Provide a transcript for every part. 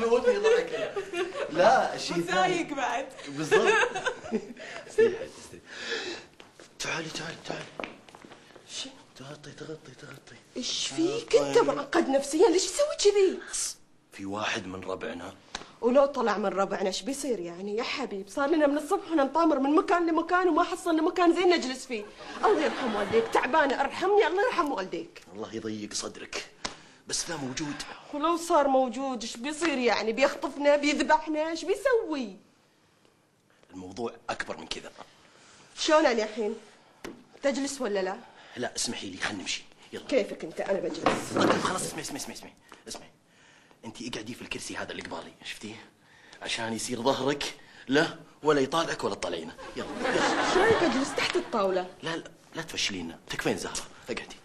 موتني ضحك. لا شيء ثاني بعد بالضبط. استريحي استريحي. تعالي تعالي تعالي. شو؟ تغطي. ايش فيك انت معقد نفسيا؟ ليش تسوي كذي؟ في واحد من ربعنا، ولو طلع من ربعنا ايش بيصير يعني يا حبيب؟ صار لنا من الصبح نطامر من مكان لمكان وما حصلنا مكان زين نجلس فيه. الله يرحم والديك، تعبانه ارحمني الله يرحم والديك. الله يضيق صدرك، بس ذا موجود. ولو صار موجود ايش بيصير يعني؟ بيخطفنا بيذبحنا ايش بيسوي؟ الموضوع اكبر من كذا. شلون انا الحين؟ تجلس ولا لا؟ لا اسمحي لي خلينا نمشي يلا. كيفك انت؟ انا بجلس. طيب خلاص اسمعي. انت اقعدي في الكرسي هذا اللي قبالي، شفتيه؟ عشان يصير ظهرك لا ولا يطالعك ولا تطالعينه. يلا. شو رايك اجلس تحت الطاوله؟ لا تفشلينا، تكفين زهره. اقعدي.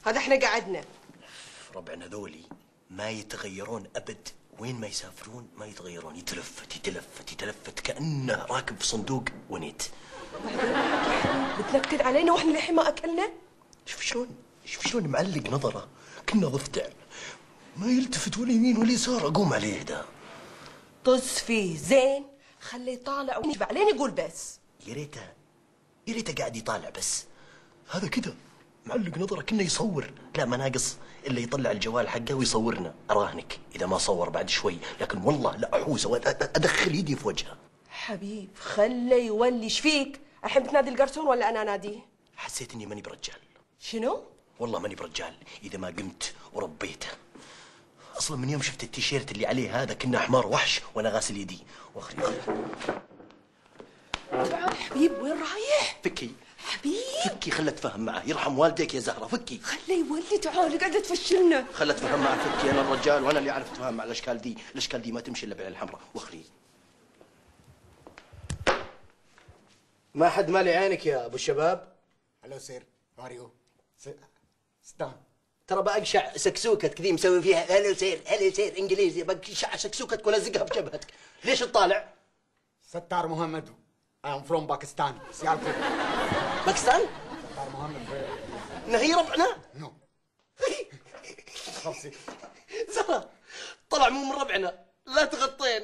هذا احنا قعدنا. ربعنا ذولي ما يتغيرون ابد، وين ما يسافرون ما يتغيرون، يتلفت كأنه راكب في صندوق ونيت. بتنكد علينا واحنا للحين ما اكلنا؟ شوف شلون معلق نظره كنا ضفدع، ما يلتفت ولا يمين ولا يسار. اقوم عليه ده. طز فيه زين، خليه يطالع بعدين يقول بس. يا ريته قاعد يطالع بس، هذا كذا معلق نظره كنا يصور. لا ما ناقص الا يطلع الجوال حقه ويصورنا. اراهنك اذا ما صور بعد شوي، لكن والله لا احوس ادخل يدي في وجهه. حبيب خليه يولي. ايش فيك؟ الحين بتنادي القرصون ولا انا اناديه؟ حسيت اني ماني برجال. شنو؟ والله ماني برجال اذا ما قمت وربيته. اصلا من يوم شفت التيشيرت اللي عليه هذا كنا حمار وحش وانا غاسل يدي. واخري تعال حبيب، وين رايح؟ فكي حبيب فكي، خلت اتفاهم معه. يرحم والديك يا زهره. فكي خليه يولي. تعال قاعده تفشلنا. خلت اتفاهم معه. فكي، انا الرجال وانا اللي اعرف اتفاهم مع الاشكال دي ما تمشي الا بالعين الحمراء. واخري. ما حد مالي عينك يا ابو الشباب. هلو سير، هاو ار يو؟ ستان. ترى بقشع سكسوكتك كذي مسوي فيها هلو سير انجليزي. بقشع سكسوكتك ولزقها بجبهتك. ليش تطالع؟ ستار محمد. I am from باكستان. سيارتك. باكستان؟ ستار محمد. هي ربعنا؟ نو. زهرة طلع مو من ربعنا. لا تغطين.